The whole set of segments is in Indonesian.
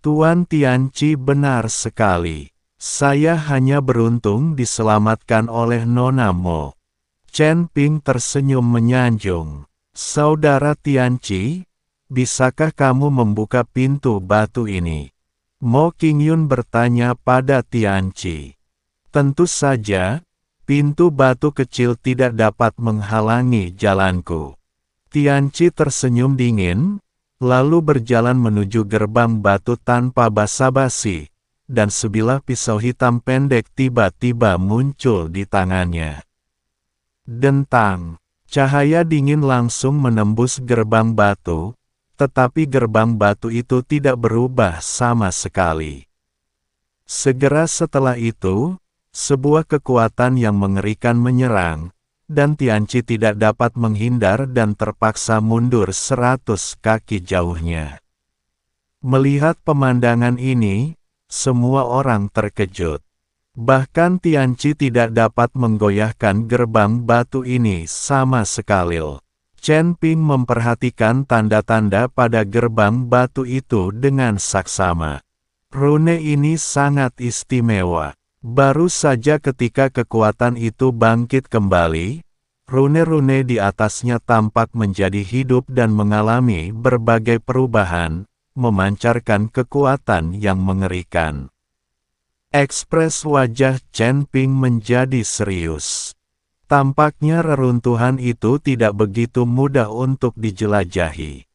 Tuan Tianci benar sekali. Saya hanya beruntung diselamatkan oleh Nona Mo. Chen Ping tersenyum menyanjung. Saudara Tianci, bisakah kamu membuka pintu batu ini? Mo Qingyun bertanya pada Tianci. Tentu saja, pintu batu kecil tidak dapat menghalangi jalanku. Tianci tersenyum dingin, lalu berjalan menuju gerbang batu tanpa basa-basi, dan sebilah pisau hitam pendek tiba-tiba muncul di tangannya. Dentang, cahaya dingin langsung menembus gerbang batu, tetapi gerbang batu itu tidak berubah sama sekali. Segera setelah itu, sebuah kekuatan yang mengerikan menyerang, dan Tianci tidak dapat menghindar dan terpaksa mundur 100 kaki jauhnya. Melihat pemandangan ini, semua orang terkejut. Bahkan Tianci tidak dapat menggoyahkan gerbang batu ini sama sekali. Chen Ping memperhatikan tanda-tanda pada gerbang batu itu dengan saksama. Rune ini sangat istimewa. Baru saja ketika kekuatan itu bangkit kembali, rune-rune di atasnya tampak menjadi hidup dan mengalami berbagai perubahan, memancarkan kekuatan yang mengerikan. Ekspres wajah Chen Ping menjadi serius. Tampaknya reruntuhan itu tidak begitu mudah untuk dijelajahi.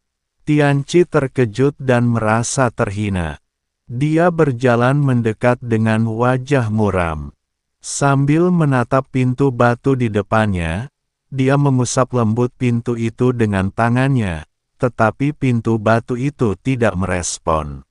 Tianci terkejut dan merasa terhina. Dia berjalan mendekat dengan wajah muram. Sambil menatap pintu batu di depannya, dia mengusap lembut pintu itu dengan tangannya, tetapi pintu batu itu tidak merespon.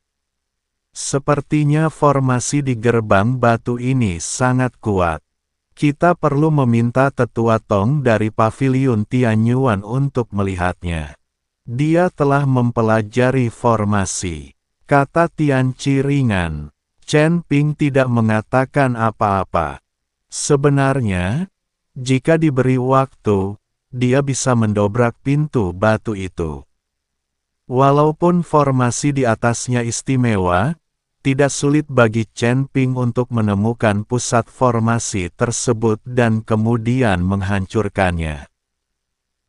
Sepertinya formasi di gerbang batu ini sangat kuat. Kita perlu meminta Tetua Tong dari Paviliun Tianyuan untuk melihatnya. Dia telah mempelajari formasi, kata Tianci ringan. Chen Ping tidak mengatakan apa-apa. Sebenarnya, jika diberi waktu, dia bisa mendobrak pintu batu itu. Walaupun formasi di atasnya istimewa, tidak sulit bagi Chen Ping untuk menemukan pusat formasi tersebut dan kemudian menghancurkannya.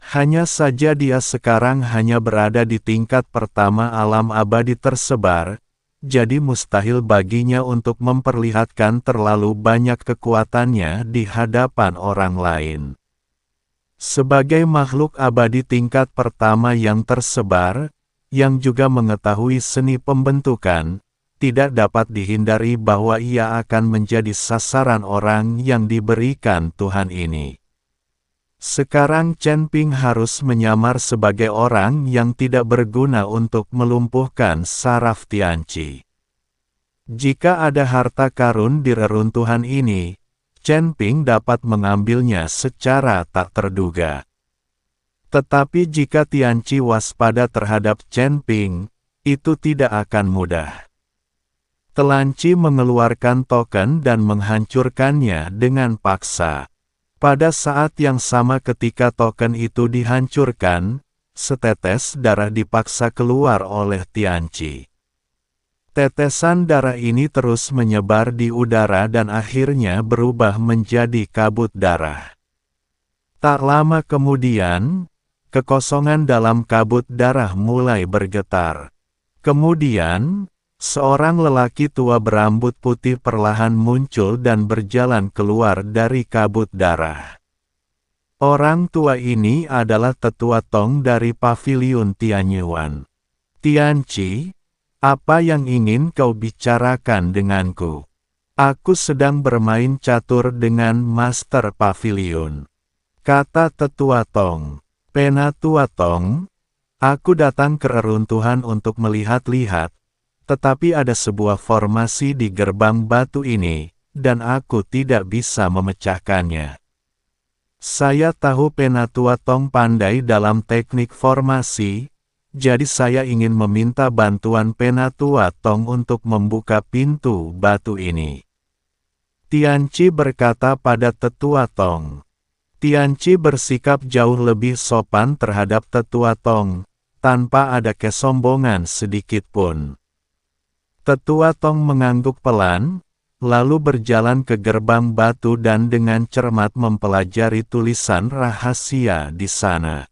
Hanya saja dia sekarang hanya berada di tingkat pertama alam abadi tersebar, jadi mustahil baginya untuk memperlihatkan terlalu banyak kekuatannya di hadapan orang lain. Sebagai makhluk abadi tingkat pertama yang tersebar, yang juga mengetahui seni pembentukan, tidak dapat dihindari bahwa ia akan menjadi sasaran orang yang diberikan Tuhan ini. Sekarang Chen Ping harus menyamar sebagai orang yang tidak berguna untuk melumpuhkan saraf Tianci. Jika ada harta karun di reruntuhan ini, Chen Ping dapat mengambilnya secara tak terduga. Tetapi jika Tianci waspada terhadap Chen Ping, itu tidak akan mudah. Tianci mengeluarkan token dan menghancurkannya dengan paksa. Pada saat yang sama ketika token itu dihancurkan, setetes darah dipaksa keluar oleh Tianci. Tetesan darah ini terus menyebar di udara dan akhirnya berubah menjadi kabut darah. Tak lama kemudian, kekosongan dalam kabut darah mulai bergetar. Kemudian, seorang lelaki tua berambut putih perlahan muncul dan berjalan keluar dari kabut darah. Orang tua ini adalah Tetua Tong dari Paviliun Tianyuan. Tianci, apa yang ingin kau bicarakan denganku? Aku sedang bermain catur dengan Master Paviliun, kata Tetua Tong. Penatua Tong, aku datang ke reruntuhan untuk melihat-lihat, tetapi ada sebuah formasi di gerbang batu ini, dan aku tidak bisa memecahkannya. Saya tahu Penatua Tong pandai dalam teknik formasi, jadi saya ingin meminta bantuan Penatua Tong untuk membuka pintu batu ini. Tianci berkata pada Tetua Tong. Tianci bersikap jauh lebih sopan terhadap Tetua Tong, tanpa ada kesombongan sedikit pun. Tetua Tong mengangguk pelan, lalu berjalan ke gerbang batu dan dengan cermat mempelajari tulisan rahasia di sana.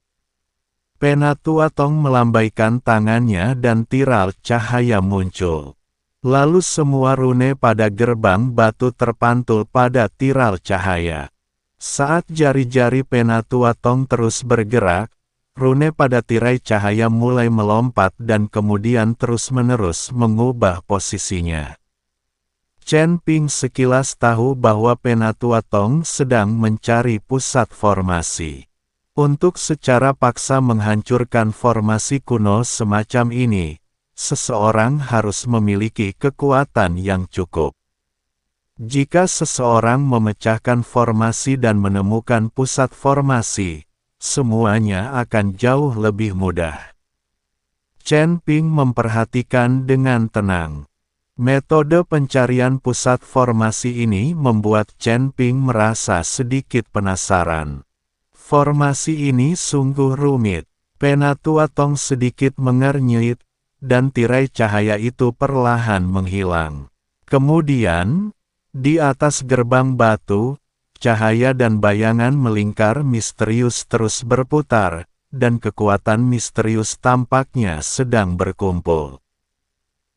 Penatua Tong melambaikan tangannya dan tirai cahaya muncul. Lalu semua rune pada gerbang batu terpantul pada tirai cahaya. Saat jari-jari Penatua Tong terus bergerak, rune pada tirai cahaya mulai melompat dan kemudian terus-menerus mengubah posisinya. Chen Ping sekilas tahu bahwa Penatua Tong sedang mencari pusat formasi. Untuk secara paksa menghancurkan formasi kuno semacam ini, seseorang harus memiliki kekuatan yang cukup. Jika seseorang memecahkan formasi dan menemukan pusat formasi, semuanya akan jauh lebih mudah. Chen Ping memperhatikan dengan tenang. Metode pencarian pusat formasi ini membuat Chen Ping merasa sedikit penasaran. Formasi ini sungguh rumit. Penatua Tong sedikit mengernyit, dan tirai cahaya itu perlahan menghilang. Kemudian, di atas gerbang batu, cahaya dan bayangan melingkar misterius terus berputar, dan kekuatan misterius tampaknya sedang berkumpul.